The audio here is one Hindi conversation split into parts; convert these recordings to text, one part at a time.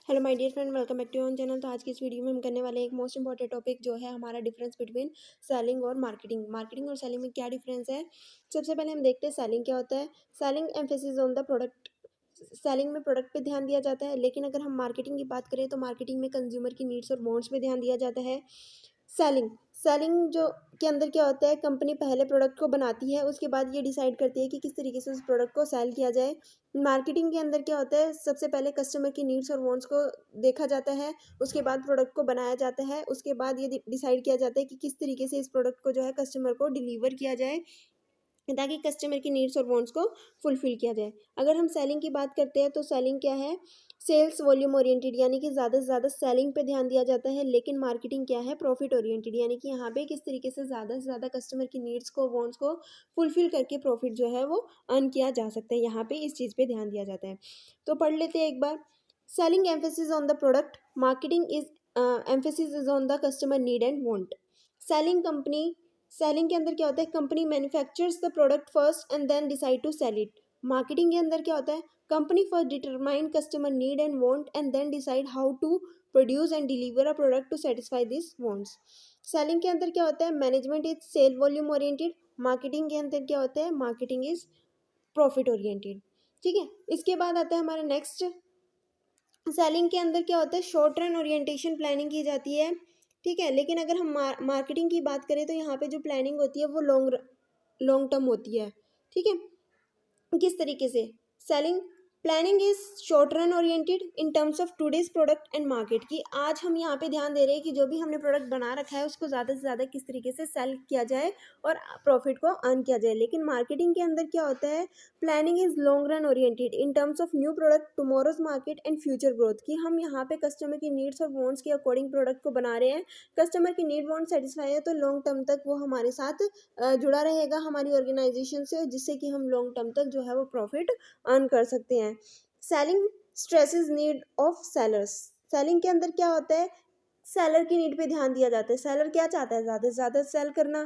Hello my dear friend, welcome back to on channel. तो आज की इस वीडियो में हम करने वाले एक मोस्ट इंपॉर्टेंट टॉपिक जो है हमारा डिफरेंस बिटवीन सेलिंग और मार्केटिंग। मार्केटिंग और सेलिंग में क्या डिफरेंस है, सबसे पहले हम देखते हैं सेलिंग क्या होता है। Selling emphasis on the product. Selling में प्रोडक्ट पे ध्यान दिया जाता है, लेकिन अगर हम मार्केटिंग की बात करें तो मार्केटिंग में कंज्यूमर की नीड्स और वांट्स पे ध्यान दिया जाता है। सेलिंग सेलिंग जो के अंदर क्या होता है, कंपनी पहले प्रोडक्ट को बनाती है, उसके बाद ये डिसाइड करती है कि किस तरीके से उस प्रोडक्ट को सेल किया जाए। मार्केटिंग के अंदर क्या होता है, सबसे पहले कस्टमर की नीड्स और वांट्स को देखा जाता है, उसके बाद प्रोडक्ट को बनाया जाता है, उसके बाद ये डिसाइड किया जाता है कि किस तरीके से इस प्रोडक्ट को जो है कस्टमर को डिलीवर किया जाए ताकि कस्टमर की नीड्स और वांट्स को फुलफिल किया जाए। अगर हम सेलिंग की बात करते हैं तो सेलिंग क्या है, सेल्स वॉल्यूम ओरिएंटेड, यानी कि ज़्यादा से ज़्यादा सेलिंग पे ध्यान दिया जाता है। लेकिन मार्केटिंग क्या है, प्रॉफिट ओरिएंटेड, यानी कि यहाँ पे किस तरीके से ज़्यादा कस्टमर की नीड्स को वांट्स को फुलफिल करके प्रॉफिट जो है वो अर्न किया जा सकता है। यहाँ पे इस चीज़ पे ध्यान दिया जाता है। तो पढ़ लेते हैं एक बार। Selling emphasis on the product, marketing is emphasis is on the customer need and want. Selling के अंदर क्या होता है, company manufactures the product first and then decide to sell it. Marketing के अंदर क्या होता है, company first determine customer need and want and then decide how to produce and deliver a product to satisfy this wants. Selling के अंदर क्या होता है, management is sale volume oriented. Marketing के अंदर क्या होता है, मार्केटिंग इज प्रॉफिट ओरिएंटेड। ठीक है, इसके बाद आता है हमारा नेक्स्ट। सेलिंग के अंदर क्या होता है, शॉर्ट रन ओरिएंटेशन प्लानिंग की जाती है। ठीक है, लेकिन अगर हम मार्केटिंग की बात करें तो यहाँ पे जो प्लानिंग होती है वो लॉन्ग टर्म होती है। ठीक है, किस तरीके से, selling planning is short run oriented in terms of today's product and market, की आज हम यहाँ पे ध्यान दे रहे हैं कि जो भी हमने प्रोडक्ट बना रखा है उसको ज़्यादा से ज़्यादा किस तरीके से सेल किया जाए और प्रॉफिट को अर्न किया जाए। लेकिन मार्केटिंग के अंदर क्या होता है, planning is long run oriented in terms of new product, tomorrow's market and future growth, कि हम यहाँ पे कस्टमर की नीड्स और वांट्स के अकॉर्डिंग प्रोडक्ट को बना रहे हैं। कस्टमर की नीड वांट सेटिस्फाई है तो लॉन्ग टर्म तक वो हमारे साथ जुड़ा रहेगा हमारी ऑर्गेनाइजेशन से, जिससे कि हम लॉन्ग टर्म तक जो है वो प्रॉफिट अर्न कर सकते हैं। Selling stresses need of sellers. Selling के अंदर क्या होता है, सेलर की नीड पे ध्यान दिया जाता है। सेलर क्या चाहता है, ज़्यादा से ज़्यादा सेल करना।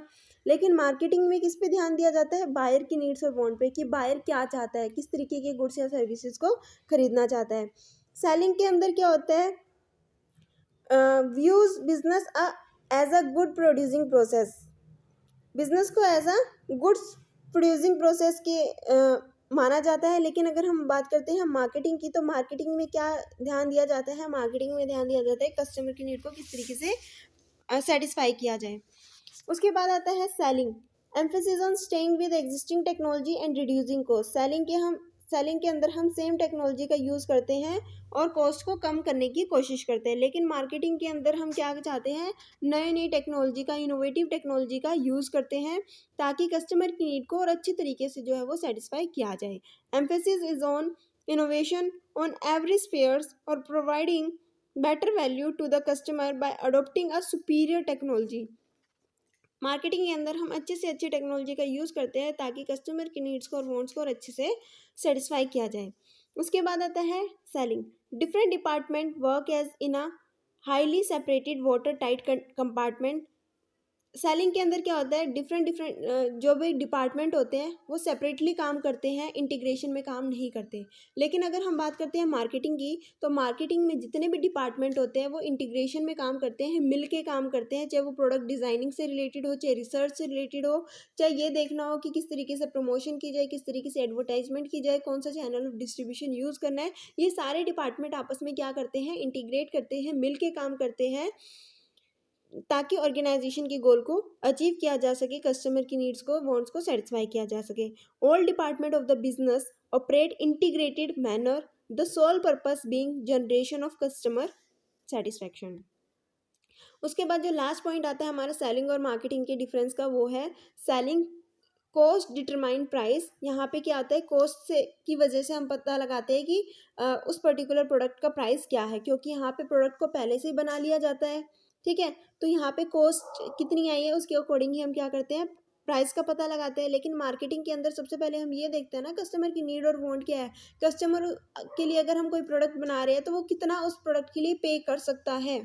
लेकिन मार्केटिंग में किस पे ध्यान दिया जाता है, बायर की नीड्स और वांट पे, कि बायर क्या चाहता है, किस तरीके के गुड्स या सर्विसेज को खरीदना चाहता है। सेलिंग के अंदर क्या होता है, views business as a good producing process, business को as a goods producing process के माना जाता है। लेकिन अगर हम बात करते हैं मार्केटिंग की, तो मार्केटिंग में क्या ध्यान दिया जाता है, मार्केटिंग में ध्यान दिया जाता है कस्टमर की नीड को किस तरीके से सेटिस्फाई किया जाए। उसके बाद आता है selling emphasis on staying with existing technology and reducing cost. Selling के अंदर हम सेम टेक्नोलॉजी का यूज़ करते हैं और कॉस्ट को कम करने की कोशिश करते हैं। लेकिन मार्केटिंग के अंदर हम क्या चाहते हैं, नई टेक्नोलॉजी का, इनोवेटिव टेक्नोलॉजी का यूज़ करते हैं ताकि कस्टमर की नीड को और अच्छी तरीके से जो है वो सेटिस्फाई किया जाए। Emphasis is on innovation on every spares और providing better value to the customer by adopting a superior technology. Marketing के अंदर हम अच्छे से अच्छी टेक्नोलॉजी का यूज़ करते हैं ताकि कस्टमर की नीड्स को और वांट्स को और अच्छे से सेटिस्फाई किया जाए। उसके बाद आता है selling. Different department work as in a highly separated water tight compartment. Selling के अंदर क्या होता है, डिफरेंट जो भी डिपार्टमेंट होते हैं वो सेपरेटली काम करते हैं, इंटीग्रेशन में काम नहीं करते। लेकिन अगर हम बात करते हैं मार्केटिंग की, तो मार्केटिंग में जितने भी डिपार्टमेंट होते हैं वो इंटीग्रेशन में काम करते हैं, मिल के काम करते हैं, चाहे वो प्रोडक्ट डिज़ाइनिंग से रिलेटेड हो, चाहे रिसर्च से रिलेटेड हो, चाहे ये देखना हो कि किस तरीके से प्रमोशन की जाए, किस तरीके से एडवर्टाइजमेंट की जाए, कौन सा चैनल ऑफ डिस्ट्रीब्यूशन यूज़ करना है। ये सारे डिपार्टमेंट आपस में क्या करते हैं, इंटीग्रेट करते हैं, मिल के काम करते हैं ताकि ऑर्गेनाइजेशन के गोल को अचीव किया जा सके, कस्टमर की नीड्स को, वांट्स को सेटिस्फाई किया जा सके। All department of the business operate integrated manner, the sole purpose being generation of customer satisfaction. उसके बाद जो लास्ट पॉइंट आता है हमारा सेलिंग और मार्केटिंग के डिफरेंस का, वो है सेलिंग कॉस्ट डिटरमाइन प्राइस। यहाँ पे क्या आता है, कॉस्ट से की वजह से हम पता लगाते हैं कि उस पर्टिकुलर प्रोडक्ट का प्राइस क्या है, क्योंकि यहाँ पे प्रोडक्ट को पहले से ही बना लिया जाता है। ठीक है, तो यहाँ पे कॉस्ट कितनी आई है उसके अकॉर्डिंग ही हम क्या करते हैं, प्राइस का पता लगाते हैं। लेकिन मार्केटिंग के अंदर सबसे पहले हम ये देखते हैं ना, कस्टमर की नीड और वांट क्या है। कस्टमर के लिए अगर हम कोई प्रोडक्ट बना रहे हैं तो वो कितना उस प्रोडक्ट के लिए पे कर सकता है।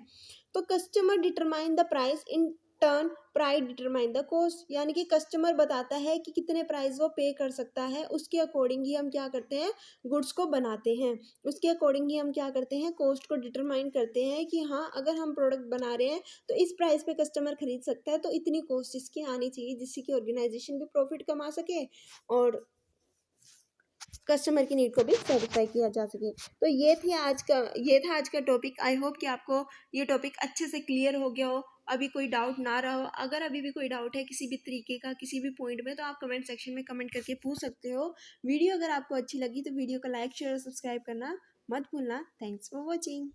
तो customer determine the price in turn price determine the cost, यानी कि कस्टमर बताता है कि कितने प्राइस वो पे कर सकता है, उसके अकॉर्डिंग ही हम क्या करते हैं, गुड्स को बनाते हैं, उसके अकॉर्डिंग ही हम क्या करते हैं, कॉस्ट को डिटरमाइन करते हैं कि हाँ अगर हम प्रोडक्ट बना रहे हैं तो इस प्राइस पे कस्टमर खरीद सकता है, तो इतनी कॉस्ट इसकी आनी चाहिए जिससे कि ऑर्गेनाइजेशन भी प्रॉफिट कमा सके और कस्टमर की नीड को भी सेटिस्फाई किया जा सके। तो ये था आज का टॉपिक। आई होप कि आपको ये टॉपिक अच्छे से क्लियर हो गया हो, अभी कोई डाउट ना रहा हो। अगर अभी भी कोई डाउट है किसी भी तरीके का, किसी भी पॉइंट में, तो आप कमेंट सेक्शन में कमेंट करके पूछ सकते हो। वीडियो अगर आपको अच्छी लगी तो वीडियो को लाइक शेयर और सब्सक्राइब करना मत भूलना। Thanks for watching.